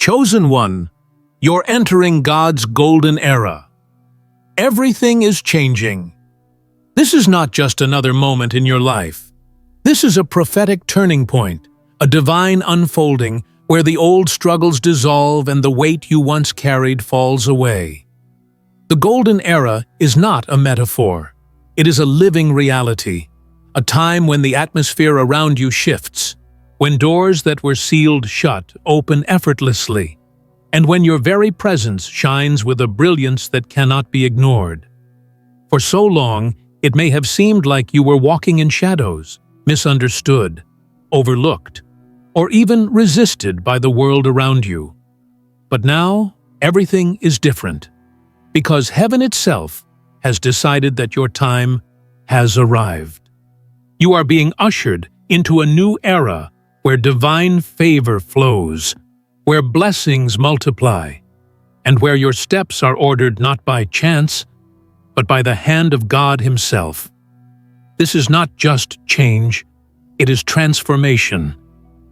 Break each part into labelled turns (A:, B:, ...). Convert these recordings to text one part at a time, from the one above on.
A: Chosen one, you're entering God's golden era. Everything is changing. This is not just another moment in your life. This is a prophetic turning point, a divine unfolding where the old struggles dissolve and the weight you once carried falls away. The golden era is not a metaphor. It is a living reality, a time when the atmosphere around you shifts, when doors that were sealed shut open effortlessly, and when your very presence shines with a brilliance that cannot be ignored. For so long, it may have seemed like you were walking in shadows, misunderstood, overlooked, or even resisted by the world around you. But now, everything is different, because heaven itself has decided that your time has arrived. You are being ushered into a new era where divine favor flows, where blessings multiply, and where your steps are ordered not by chance, but by the hand of God Himself. This is not just change, it is transformation,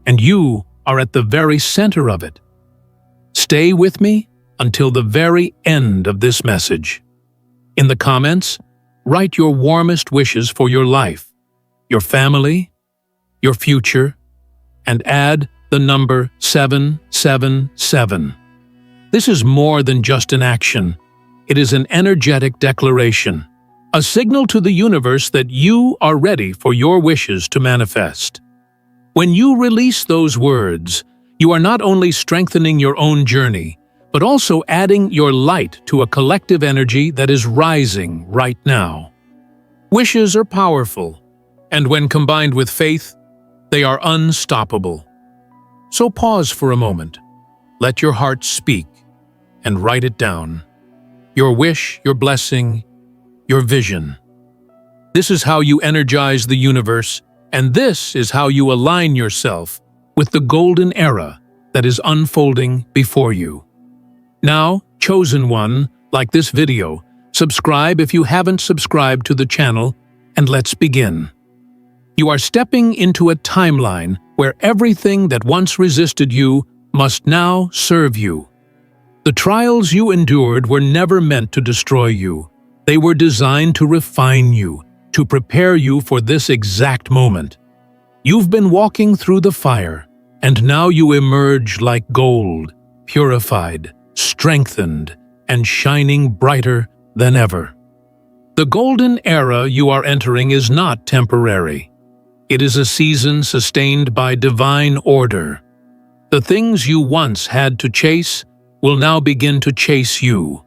A: and you are at the very center of it. Stay with me until the very end of this message. In the comments, write your warmest wishes for your life, your family, your future, and add the number 777. This is more than just an action. It is an energetic declaration, a signal to the universe that you are ready for your wishes to manifest. When you release those words, you are not only strengthening your own journey, but also adding your light to a collective energy that is rising right now. Wishes are powerful, and when combined with faith, they are unstoppable. So pause for a moment, let your heart speak, and write it down. Your wish, your blessing, your vision. This is how you energize the universe, and this is how you align yourself with the golden era that is unfolding before you. Now, chosen one, like this video, subscribe if you haven't subscribed to the channel, and let's begin. You are stepping into a timeline where everything that once resisted you must now serve you. The trials you endured were never meant to destroy you. They were designed to refine you, to prepare you for this exact moment. You've been walking through the fire, and now you emerge like gold, purified, strengthened, and shining brighter than ever. The golden era you are entering is not temporary. It is a season sustained by divine order. The things you once had to chase will now begin to chase you.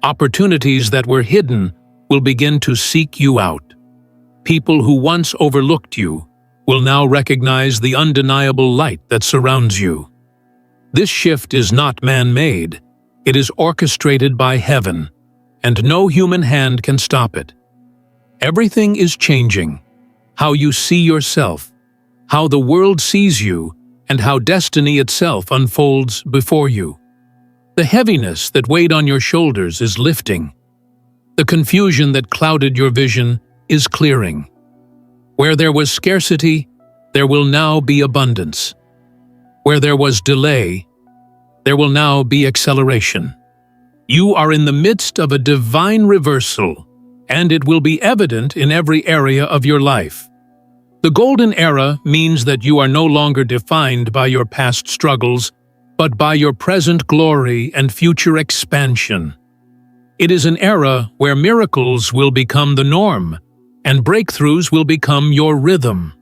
A: Opportunities that were hidden will begin to seek you out. People who once overlooked you will now recognize the undeniable light that surrounds you. This shift is not man-made. It is orchestrated by heaven, and no human hand can stop it. Everything is changing. How you see yourself, how the world sees you, and how destiny itself unfolds before you. The heaviness that weighed on your shoulders is lifting. The confusion that clouded your vision is clearing. Where there was scarcity, there will now be abundance. Where there was delay, there will now be acceleration. You are in the midst of a divine reversal, and it will be evident in every area of your life. The golden era means that you are no longer defined by your past struggles, but by your present glory and future expansion. It is an era where miracles will become the norm, and breakthroughs will become your rhythm.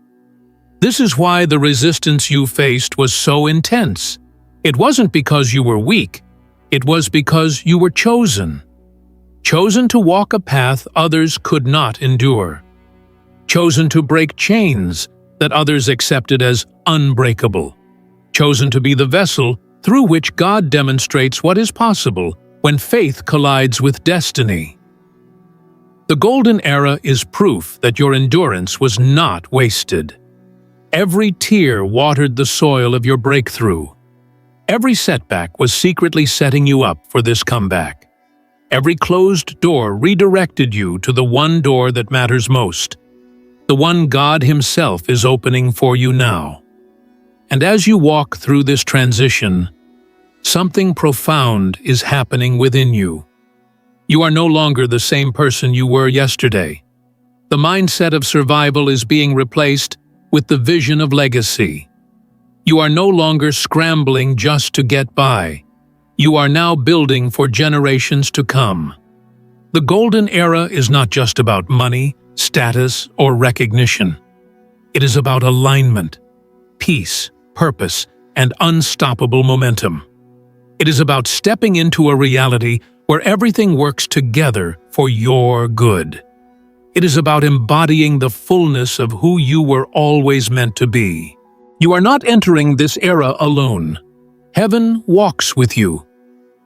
A: This is why the resistance you faced was so intense. It wasn't because you were weak, it was because you were chosen. Chosen to walk a path others could not endure. Chosen to break chains that others accepted as unbreakable. Chosen to be the vessel through which God demonstrates what is possible when faith collides with destiny. The golden era is proof that your endurance was not wasted. Every tear watered the soil of your breakthrough. Every setback was secretly setting you up for this comeback. Every closed door redirected you to the one door that matters most, the one God Himself is opening for you now. And as you walk through this transition, Something profound is happening within you. You are no longer the same person you were yesterday. The mindset of survival is being replaced with the vision of legacy. You are no longer scrambling just to get by. You are now building for generations to come. The golden era is not just about money, status, or recognition. It is about alignment, peace, purpose, and unstoppable momentum. It is about stepping into a reality where everything works together for your good. It is about embodying the fullness of who you were always meant to be. You are not entering this era alone. Heaven walks with you.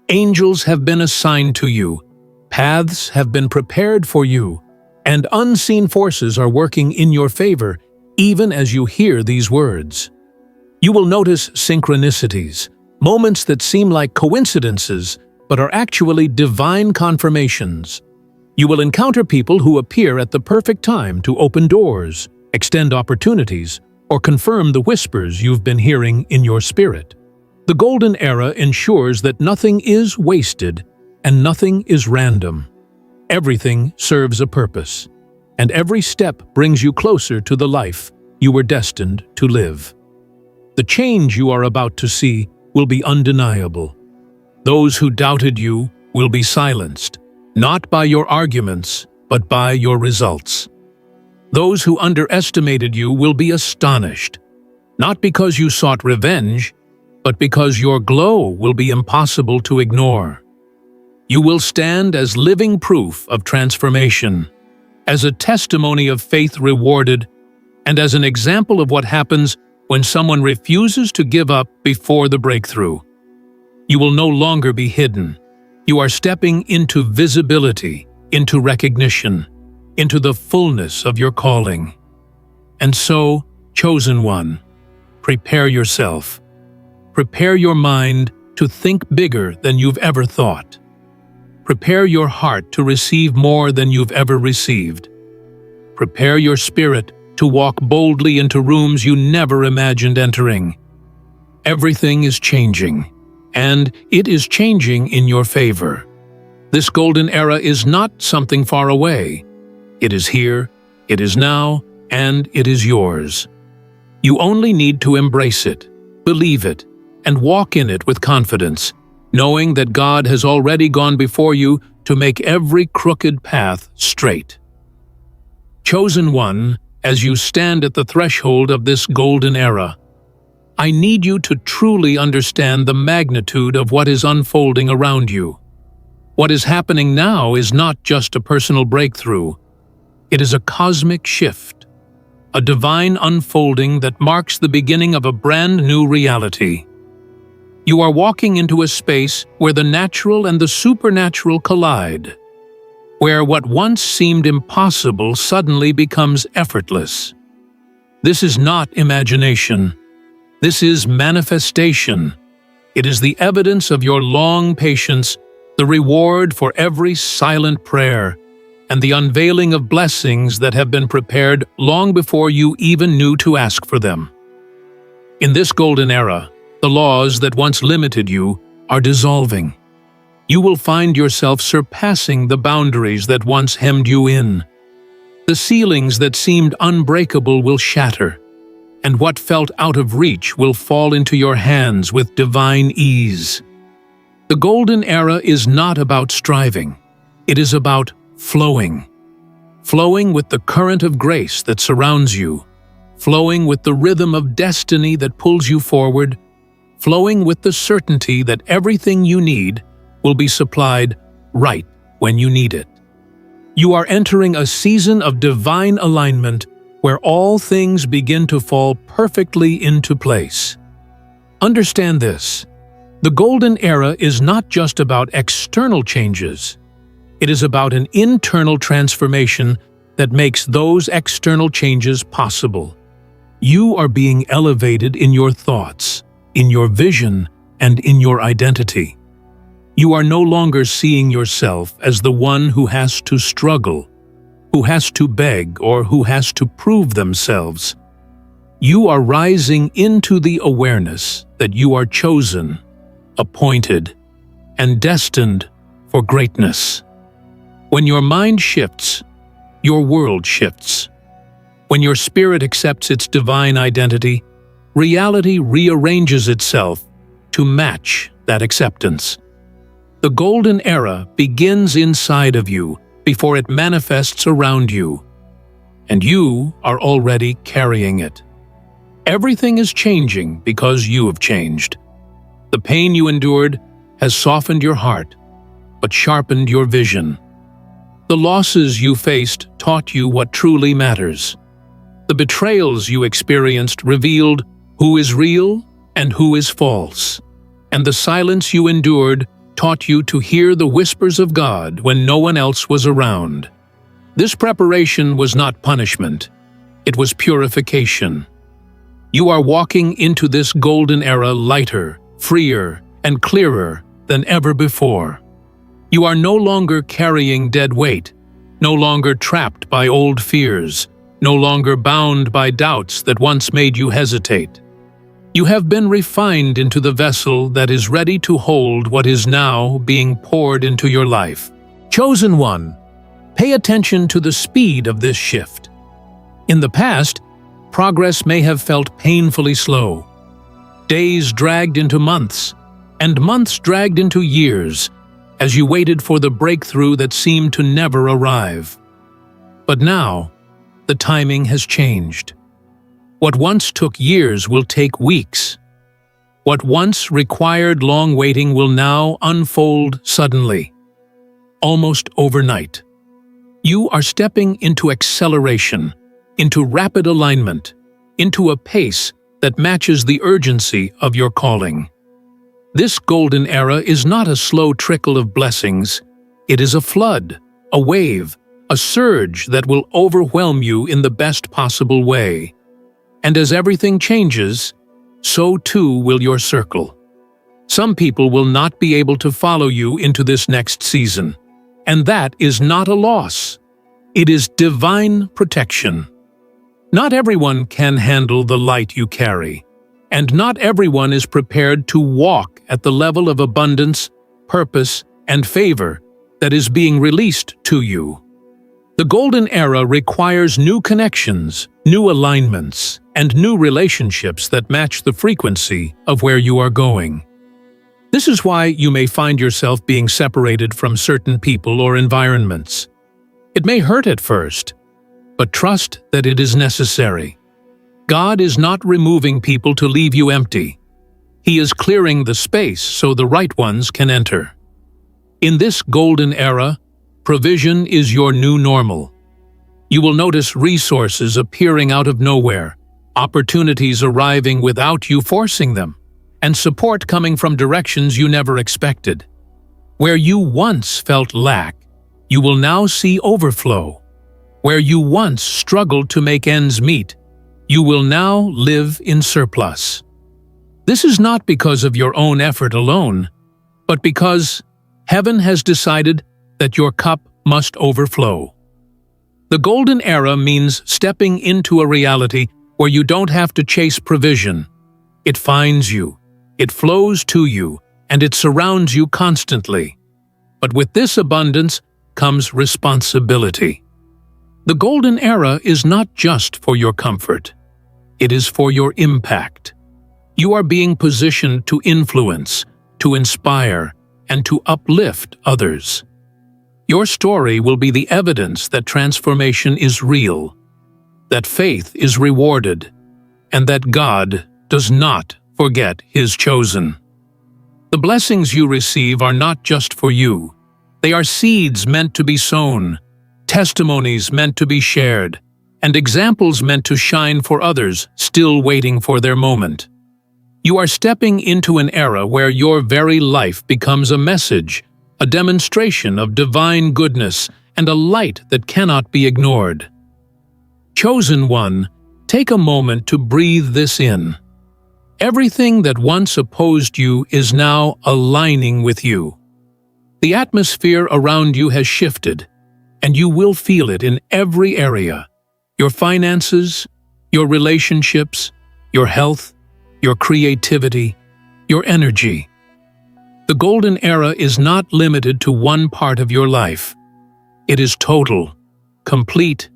A: Angels have been assigned to you. Paths have been prepared for you. And unseen forces are working in your favor, even as you hear these words. You will notice synchronicities, moments that seem like coincidences, but are actually divine confirmations. You will encounter people who appear at the perfect time to open doors, extend opportunities, or confirm the whispers you've been hearing in your spirit. The golden era ensures that nothing is wasted and nothing is random. Everything serves a purpose, and every step brings you closer to the life you were destined to live. The change you are about to see will be undeniable. Those who doubted you will be silenced, not by your arguments, but by your results. Those who underestimated you will be astonished, not because you sought revenge, but because your glow will be impossible to ignore. You will stand as living proof of transformation, as a testimony of faith rewarded, and as an example of what happens when someone refuses to give up before the breakthrough. You will no longer be hidden. You are stepping into visibility, into recognition, into the fullness of your calling. And so, chosen one, prepare yourself. Prepare your mind to think bigger than you've ever thought. Prepare your heart to receive more than you've ever received. Prepare your spirit to walk boldly into rooms you never imagined entering. Everything is changing, and it is changing in your favor. This golden era is not something far away. It is here, it is now, and it is yours. You only need to embrace it, believe it, and walk in it with confidence, knowing that God has already gone before you to make every crooked path straight. Chosen one, as you stand at the threshold of this golden era, I need you to truly understand the magnitude of what is unfolding around you. What is happening now is not just a personal breakthrough. It is a cosmic shift, a divine unfolding that marks the beginning of a brand new reality. You are walking into a space where the natural and the supernatural collide, where what once seemed impossible suddenly becomes effortless. This is not imagination. This is manifestation. It is the evidence of your long patience, the reward for every silent prayer, and the unveiling of blessings that have been prepared long before you even knew to ask for them. In this golden era, the laws that once limited you are dissolving. You will find yourself surpassing the boundaries that once hemmed you in. The ceilings that seemed unbreakable will shatter, and what felt out of reach will fall into your hands with divine ease. The golden era is not about striving. It is about flowing. Flowing with the current of grace that surrounds you. Flowing with the rhythm of destiny that pulls you forward. Flowing with the certainty that everything you need will be supplied right when you need it. You are entering a season of divine alignment where all things begin to fall perfectly into place. Understand this: the golden era is not just about external changes. It is about an internal transformation that makes those external changes possible. You are being elevated in your thoughts, in your vision, and in your identity. You are no longer seeing yourself as the one who has to struggle, who has to beg, or who has to prove themselves. You are rising into the awareness that you are chosen, appointed, and destined for greatness. When your mind shifts, your world shifts. When your spirit accepts its divine identity, reality rearranges itself to match that acceptance. The golden era begins inside of you before it manifests around you, and you are already carrying it. Everything is changing because you have changed. The pain you endured has softened your heart, but sharpened your vision. The losses you faced taught you what truly matters. The betrayals you experienced revealed who is real and who is false. And the silence you endured taught you to hear the whispers of God when no one else was around. This preparation was not punishment. It was purification. You are walking into this golden era lighter, freer, and clearer than ever before. You are no longer carrying dead weight, no longer trapped by old fears, no longer bound by doubts that once made you hesitate. You have been refined into the vessel that is ready to hold what is now being poured into your life. Chosen one, pay attention to the speed of this shift. In the past, progress may have felt painfully slow. Days dragged into months, and months dragged into years, as you waited for the breakthrough that seemed to never arrive. But now, the timing has changed. What once took years will take weeks. What once required long waiting will now unfold suddenly, almost overnight. You are stepping into acceleration, into rapid alignment, into a pace that matches the urgency of your calling. This golden era is not a slow trickle of blessings. It is a flood, a wave, a surge that will overwhelm you in the best possible way. And as everything changes, so too will your circle. Some people will not be able to follow you into this next season, and that is not a loss. It is divine protection. Not everyone can handle the light you carry, and not everyone is prepared to walk at the level of abundance, purpose, and favor that is being released to you. The golden era requires new connections, new alignments, and new relationships that match the frequency of where you are going. This is why you may find yourself being separated from certain people or environments. It may hurt at first, but trust that it is necessary. God is not removing people to leave you empty. He is clearing the space so the right ones can enter. In this golden era, provision is your new normal. You will notice resources appearing out of nowhere, opportunities arriving without you forcing them, and support coming from directions you never expected. Where you once felt lack, you will now see overflow. Where you once struggled to make ends meet, you will now live in surplus. This is not because of your own effort alone, but because heaven has decided that your cup must overflow. The golden era means stepping into a reality where you don't have to chase provision. It finds you, it flows to you, and it surrounds you constantly. But with this abundance comes responsibility. The golden era is not just for your comfort. It is for your impact. You are being positioned to influence, to inspire, and to uplift others. Your story will be the evidence that transformation is real, that faith is rewarded, and that God does not forget His chosen. The blessings you receive are not just for you. They are seeds meant to be sown, testimonies meant to be shared, and examples meant to shine for others still waiting for their moment. You are stepping into an era where your very life becomes a message, a demonstration of divine goodness, and a light that cannot be ignored. Chosen one, take a moment to breathe this in. Everything that once opposed you is now aligning with you. The atmosphere around you has shifted, and you will feel it in every area: your finances, your relationships, your health, your creativity, your energy. The golden era is not limited to one part of your life. It is total, complete,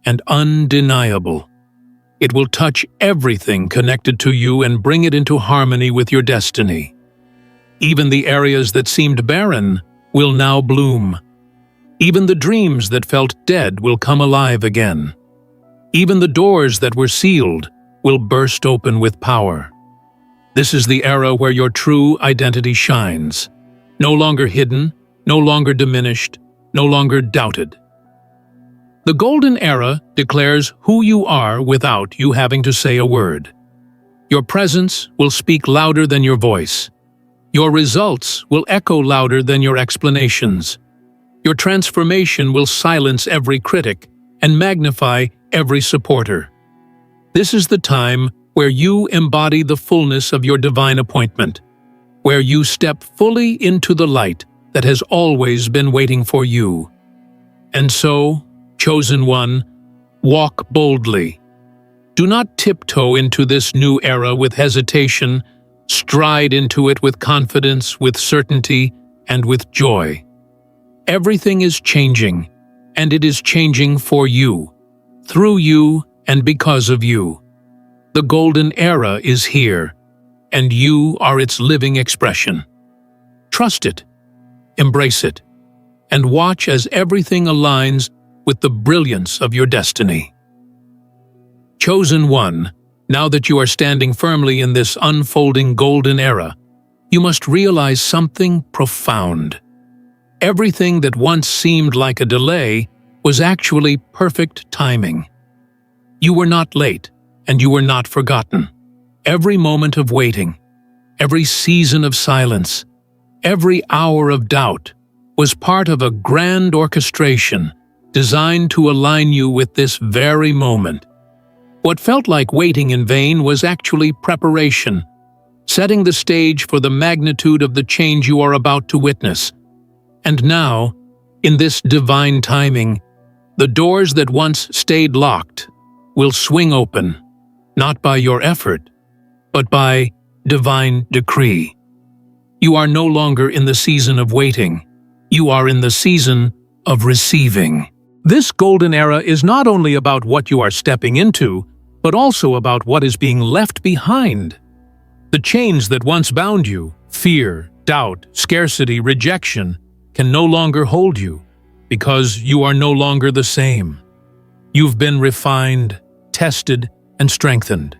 A: and undeniable. It will touch everything connected to you and bring it into harmony with your destiny. Even the areas that seemed barren will now bloom. Even the dreams that felt dead will come alive again. Even the doors that were sealed will burst open with power. This is the era where your true identity shines, no longer hidden, no longer diminished, no longer doubted. The golden era declares who you are without you having to say a word. Your presence will speak louder than your voice. Your results will echo louder than your explanations. Your transformation will silence every critic and magnify every supporter. This is the time where you embody the fullness of your divine appointment, where you step fully into the light that has always been waiting for you. And so, chosen one, walk boldly. Do not tiptoe into this new era with hesitation. Stride into it with confidence, with certainty, and with joy. Everything is changing, and it is changing for you, through you, and because of you. The golden era is here, and you are its living expression. Trust it, embrace it, and watch as everything aligns with the brilliance of your destiny. Chosen one, now that you are standing firmly in this unfolding golden era, you must realize something profound. Everything that once seemed like a delay was actually perfect timing. You were not late, and you were not forgotten. Every moment of waiting, every season of silence, every hour of doubt was part of a grand orchestration designed to align you with this very moment. What felt like waiting in vain was actually preparation, setting the stage for the magnitude of the change you are about to witness. And now, in this divine timing, the doors that once stayed locked will swing open, not by your effort, but by divine decree. You are no longer in the season of waiting. You are in the season of receiving. This golden era is not only about what you are stepping into, but also about what is being left behind. The chains that once bound you, fear, doubt, scarcity, rejection, can no longer hold you, because you are no longer the same. You've been refined, tested, and strengthened.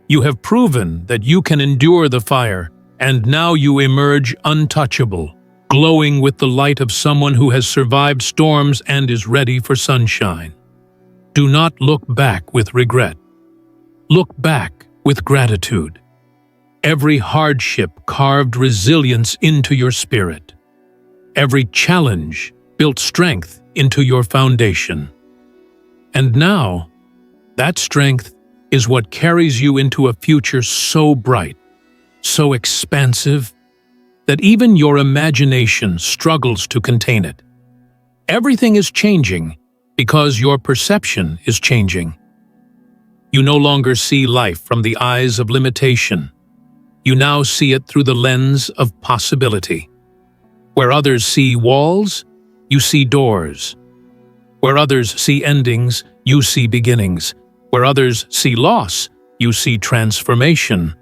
A: You have proven that you can endure the fire, and now you emerge untouchable, glowing with the light of someone who has survived storms and is ready for sunshine. Do not look back with regret. Look back with gratitude. Every hardship carved resilience into your spirit. Every challenge built strength into your foundation. And now, that strength is what carries you into a future so bright, so expansive, that even your imagination struggles to contain it. Everything is changing because your perception is changing. You no longer see life from the eyes of limitation. You now see it through the lens of possibility. Where others see walls, you see doors. Where others see endings, you see beginnings. Where others see loss, you see transformation.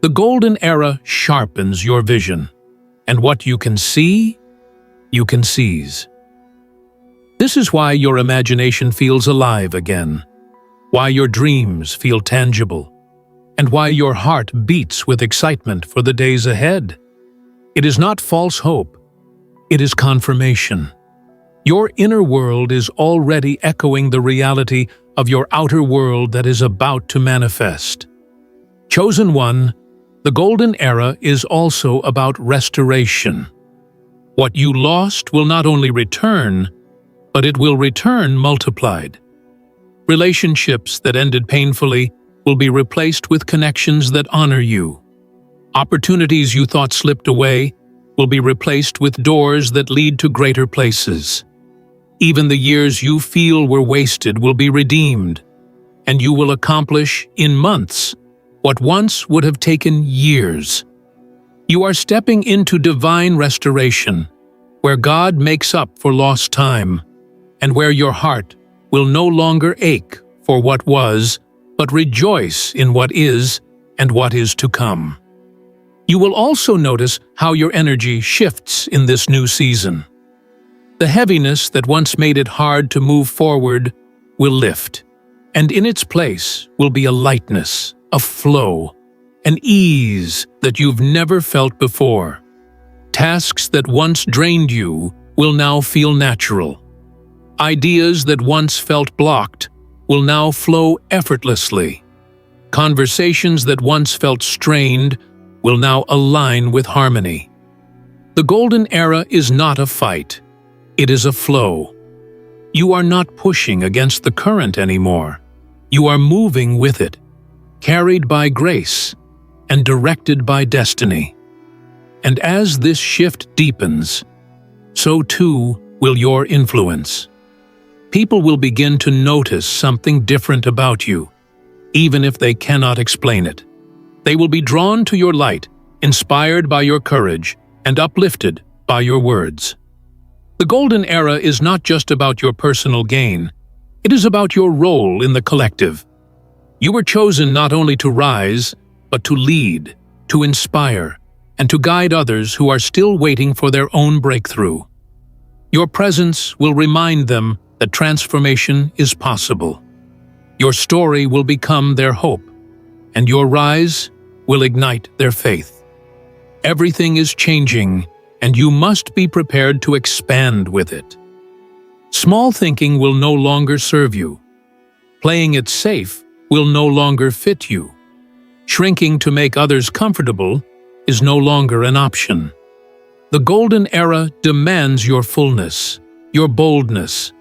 A: The golden era sharpens your vision, and what you can see, you can seize. This is why your imagination feels alive again, why your dreams feel tangible, and why your heart beats with excitement for the days ahead. It is not false hope, it is confirmation. Your inner world is already echoing the reality of your outer world that is about to manifest. Chosen one, the golden era is also about restoration. What you lost will not only return, but it will return multiplied. Relationships that ended painfully will be replaced with connections that honor you. Opportunities you thought slipped away will be replaced with doors that lead to greater places. Even the years you feel were wasted will be redeemed, and you will accomplish in months what once would have taken years. You are stepping into divine restoration, where God makes up for lost time, and where your heart will no longer ache for what was, but rejoice in what is and what is to come. You will also notice how your energy shifts in this new season. The heaviness that once made it hard to move forward will lift, and in its place will be a lightness, a flow, an ease that you've never felt before. Tasks that once drained you will now feel natural. Ideas that once felt blocked will now flow effortlessly. Conversations that once felt strained will now align with harmony. The golden era is not a fight. It is a flow. You are not pushing against the current anymore. You are moving with it, carried by grace and directed by destiny. And as this shift deepens, so too will your influence. People will begin to notice something different about you, even if they cannot explain it. They will be drawn to your light, inspired by your courage, and uplifted by your words. The golden era is not just about your personal gain. It is about your role in the collective. You were chosen not only to rise, but to lead, to inspire, and to guide others who are still waiting for their own breakthrough. Your presence will remind them that transformation is possible. Your story will become their hope, and your rise will ignite their faith. Everything is changing, and you must be prepared to expand with it. Small thinking will no longer serve you. Playing it safe will no longer fit you. Shrinking to make others comfortable is no longer an option. The golden era demands your fullness, your boldness,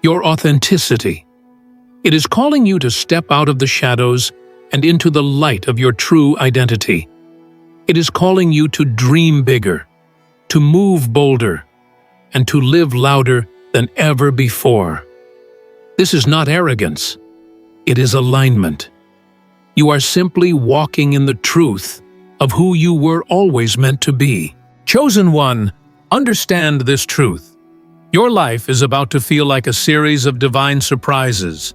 A: your authenticity. It is calling you to step out of the shadows and into the light of your true identity. It is calling you to dream bigger, to move bolder, and to live louder than ever before. This is not arrogance. It is alignment. You are simply walking in the truth of who you were always meant to be. Chosen one, understand this truth. Your life is about to feel like a series of divine surprises.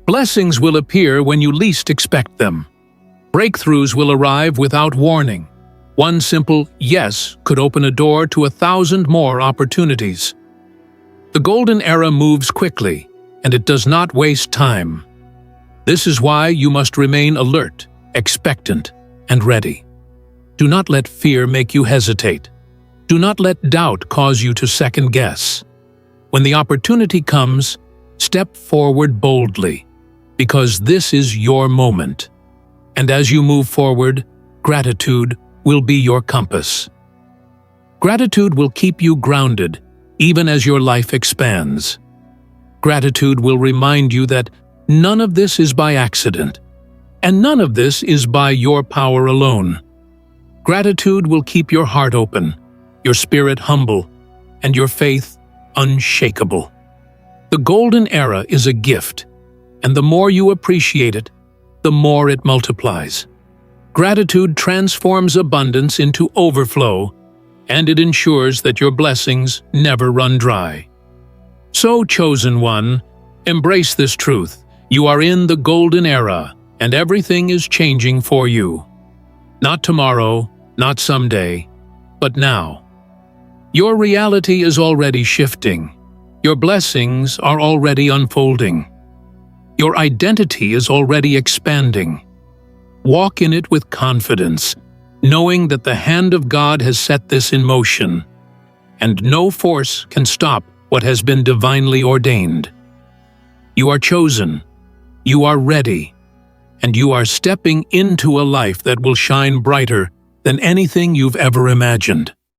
A: Blessings will appear when you least expect them. Breakthroughs will arrive without warning. One simple yes could open a door to 1,000 more opportunities. The golden era moves quickly, and it does not waste time. This is why you must remain alert, expectant, and ready. Do not let fear make you hesitate. Do not let doubt cause you to second guess. When the opportunity comes, step forward boldly, because this is your moment. And as you move forward, gratitude will be your compass. Gratitude will keep you grounded, even as your life expands. Gratitude will remind you that none of this is by accident, and none of this is by your power alone. Gratitude will keep your heart open, your spirit humble, and your faith unshakable. The golden era is a gift, and the more you appreciate it, the more it multiplies. Gratitude transforms abundance into overflow, and it ensures that your blessings never run dry. So, chosen one, embrace this truth. You are in the golden era, and everything is changing for you. Not tomorrow, not someday, but now. Your reality is already shifting. Your blessings are already unfolding. Your identity is already expanding. Walk in it with confidence, knowing that the hand of God has set this in motion, and no force can stop what has been divinely ordained. You are chosen, you are ready, and you are stepping into a life that will shine brighter than anything you've ever imagined.